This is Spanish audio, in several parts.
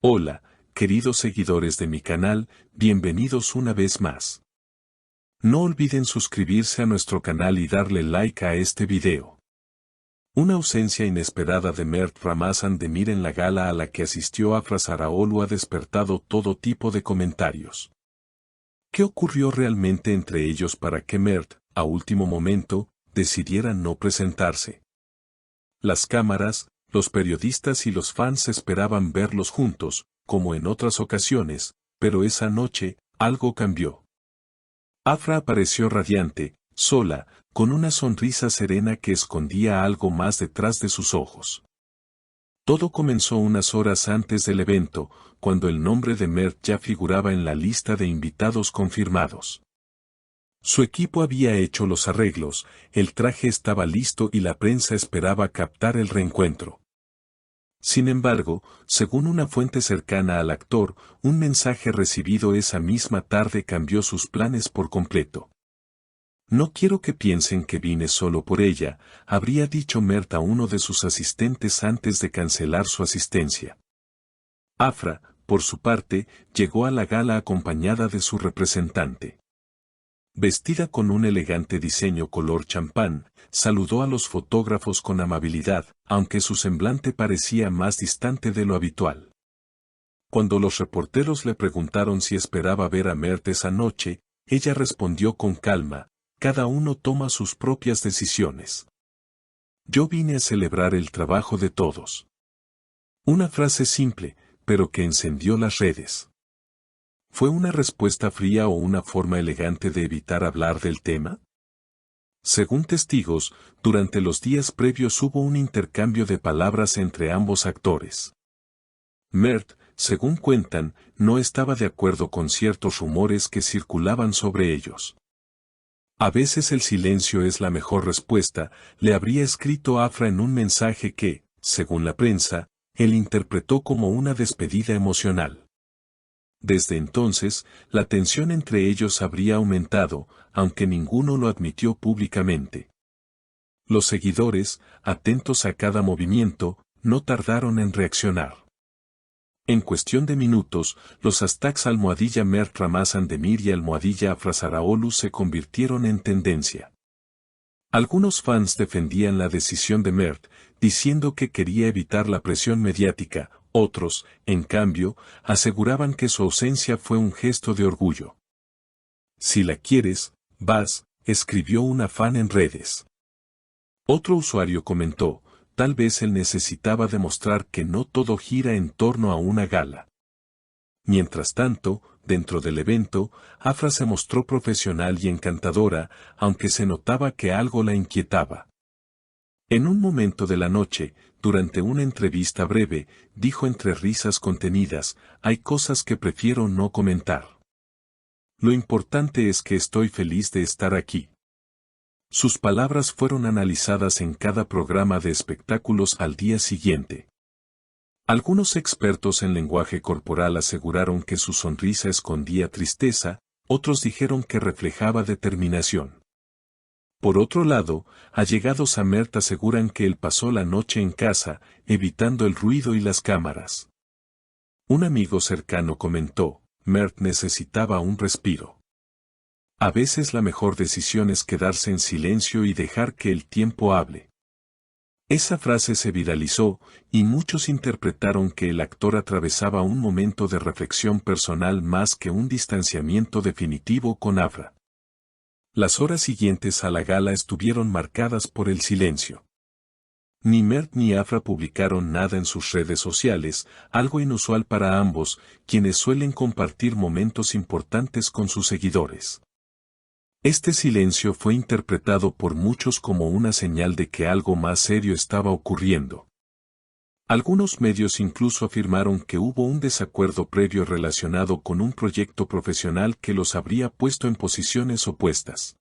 Hola, queridos seguidores de mi canal, bienvenidos una vez más. No olviden suscribirse a nuestro canal y darle like a este video. Una ausencia inesperada de Mert Ramazan Demir en la gala a la que asistió Afra Sarraoğlu ha despertado todo tipo de comentarios. ¿Qué ocurrió realmente entre ellos para que Mert, a último momento, decidiera no presentarse? Las cámaras, los periodistas y los fans esperaban verlos juntos, como en otras ocasiones, pero esa noche, algo cambió. Afra apareció radiante, sola, con una sonrisa serena que escondía algo más detrás de sus ojos. Todo comenzó unas horas antes del evento, cuando el nombre de Mert ya figuraba en la lista de invitados confirmados. Su equipo había hecho los arreglos, el traje estaba listo y la prensa esperaba captar el reencuentro. Sin embargo, según una fuente cercana al actor, un mensaje recibido esa misma tarde cambió sus planes por completo. No quiero que piensen que vine solo por ella, habría dicho Mert a uno de sus asistentes antes de cancelar su asistencia. Afra, por su parte, llegó a la gala acompañada de su representante. Vestida con un elegante diseño color champán, saludó a los fotógrafos con amabilidad, aunque su semblante parecía más distante de lo habitual. Cuando los reporteros le preguntaron si esperaba ver a Mert esa noche, ella respondió con calma: cada uno toma sus propias decisiones. Yo vine a celebrar el trabajo de todos. Una frase simple, pero que encendió las redes. ¿Fue una respuesta fría o una forma elegante de evitar hablar del tema? Según testigos, durante los días previos hubo un intercambio de palabras entre ambos actores. Mert, según cuentan, no estaba de acuerdo con ciertos rumores que circulaban sobre ellos. A veces el silencio es la mejor respuesta, le habría escrito Afra en un mensaje que, según la prensa, él interpretó como una despedida emocional. Desde entonces, la tensión entre ellos habría aumentado, aunque ninguno lo admitió públicamente. Los seguidores, atentos a cada movimiento, no tardaron en reaccionar. En cuestión de minutos, los hashtags #Mert Ramazan Demir y #Afra Sarraoğlu se convirtieron en tendencia. Algunos fans defendían la decisión de Mert, diciendo que quería evitar la presión mediática. Otros, en cambio, aseguraban que su ausencia fue un gesto de orgullo. Si la quieres, vas, escribió una fan en redes. Otro usuario comentó: tal vez él necesitaba demostrar que no todo gira en torno a una gala. Mientras tanto, dentro del evento, Afra se mostró profesional y encantadora, aunque se notaba que algo la inquietaba. En un momento de la noche, durante una entrevista breve, dijo entre risas contenidas: hay cosas que prefiero no comentar. Lo importante es que estoy feliz de estar aquí. Sus palabras fueron analizadas en cada programa de espectáculos al día siguiente. Algunos expertos en lenguaje corporal aseguraron que su sonrisa escondía tristeza, otros dijeron que reflejaba determinación. Por otro lado, allegados a Mert aseguran que él pasó la noche en casa, evitando el ruido y las cámaras. Un amigo cercano comentó: Mert necesitaba un respiro. A veces la mejor decisión es quedarse en silencio y dejar que el tiempo hable. Esa frase se viralizó, y muchos interpretaron que el actor atravesaba un momento de reflexión personal más que un distanciamiento definitivo con Afra. Las horas siguientes a la gala estuvieron marcadas por el silencio. Ni Mert ni Afra publicaron nada en sus redes sociales, algo inusual para ambos, quienes suelen compartir momentos importantes con sus seguidores. Este silencio fue interpretado por muchos como una señal de que algo más serio estaba ocurriendo. Algunos medios incluso afirmaron que hubo un desacuerdo previo relacionado con un proyecto profesional que los habría puesto en posiciones opuestas.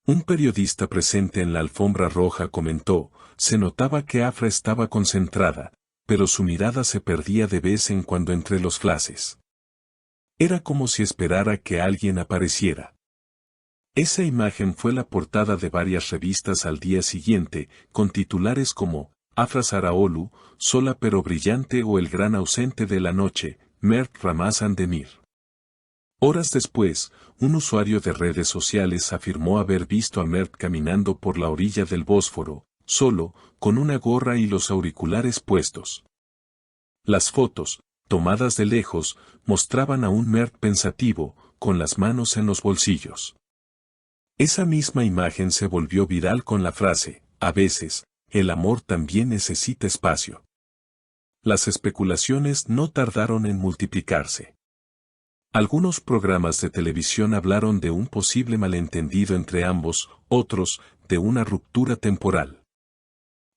Un periodista presente en la alfombra roja comentó: se notaba que Afra estaba concentrada, pero su mirada se perdía de vez en cuando entre los flashes. Era como si esperara que alguien apareciera. Esa imagen fue la portada de varias revistas al día siguiente, con titulares como: Afra Saraoğlu, sola pero brillante o el gran ausente de la noche, Mert Ramazan Demir. Horas después, un usuario de redes sociales afirmó haber visto a Mert caminando por la orilla del Bósforo, solo, con una gorra y los auriculares puestos. Las fotos, tomadas de lejos, mostraban a un Mert pensativo, con las manos en los bolsillos. Esa misma imagen se volvió viral con la frase, a veces, el amor también necesita espacio. Las especulaciones no tardaron en multiplicarse. Algunos programas de televisión hablaron de un posible malentendido entre ambos, otros, de una ruptura temporal.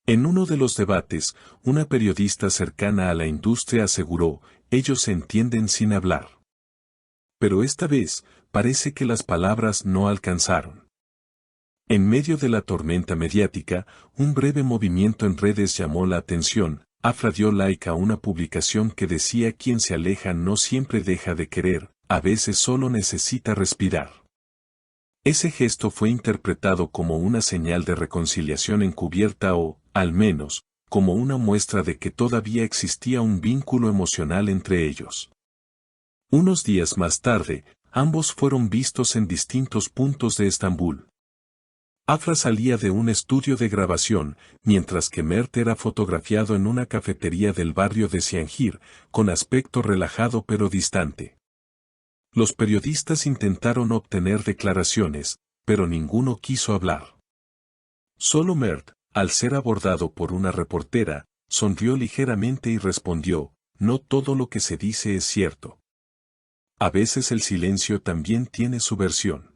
En uno de los debates, una periodista cercana a la industria aseguró, ellos se entienden sin hablar. Pero esta vez, parece que las palabras no alcanzaron. En medio de la tormenta mediática, un breve movimiento en redes llamó la atención. Afra dio like a una publicación que decía quien se aleja no siempre deja de querer, a veces solo necesita respirar. Ese gesto fue interpretado como una señal de reconciliación encubierta o, al menos, como una muestra de que todavía existía un vínculo emocional entre ellos. Unos días más tarde, ambos fueron vistos en distintos puntos de Estambul. Afra salía de un estudio de grabación, mientras que Mert era fotografiado en una cafetería del barrio de Cihangir, con aspecto relajado pero distante. Los periodistas intentaron obtener declaraciones, pero ninguno quiso hablar. Solo Mert, al ser abordado por una reportera, sonrió ligeramente y respondió, no todo lo que se dice es cierto. A veces el silencio también tiene su versión.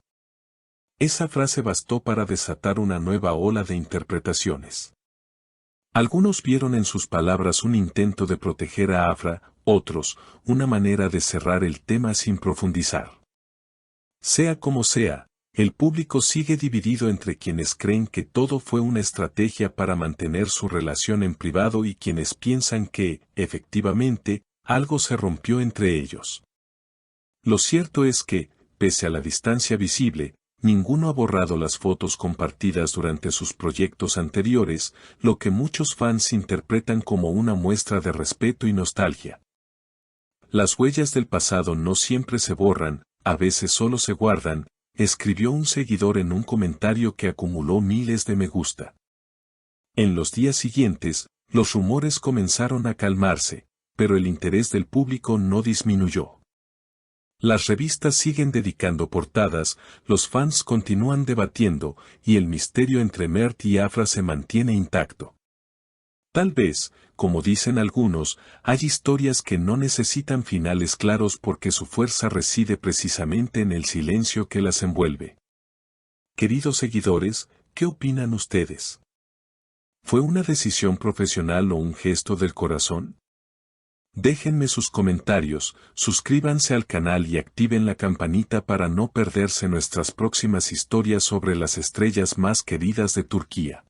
Esa frase bastó para desatar una nueva ola de interpretaciones. Algunos vieron en sus palabras un intento de proteger a Afra, otros, una manera de cerrar el tema sin profundizar. Sea como sea, el público sigue dividido entre quienes creen que todo fue una estrategia para mantener su relación en privado y quienes piensan que, efectivamente, algo se rompió entre ellos. Lo cierto es que, pese a la distancia visible, ninguno ha borrado las fotos compartidas durante sus proyectos anteriores, lo que muchos fans interpretan como una muestra de respeto y nostalgia. Las huellas del pasado no siempre se borran, a veces solo se guardan, escribió un seguidor en un comentario que acumuló miles de me gusta. En los días siguientes, los rumores comenzaron a calmarse, pero el interés del público no disminuyó. Las revistas siguen dedicando portadas, los fans continúan debatiendo, y el misterio entre Mert y Afra se mantiene intacto. Tal vez, como dicen algunos, hay historias que no necesitan finales claros porque su fuerza reside precisamente en el silencio que las envuelve. Queridos seguidores, ¿qué opinan ustedes? ¿Fue una decisión profesional o un gesto del corazón? Déjenme sus comentarios, suscríbanse al canal y activen la campanita para no perderse nuestras próximas historias sobre las estrellas más queridas de Turquía.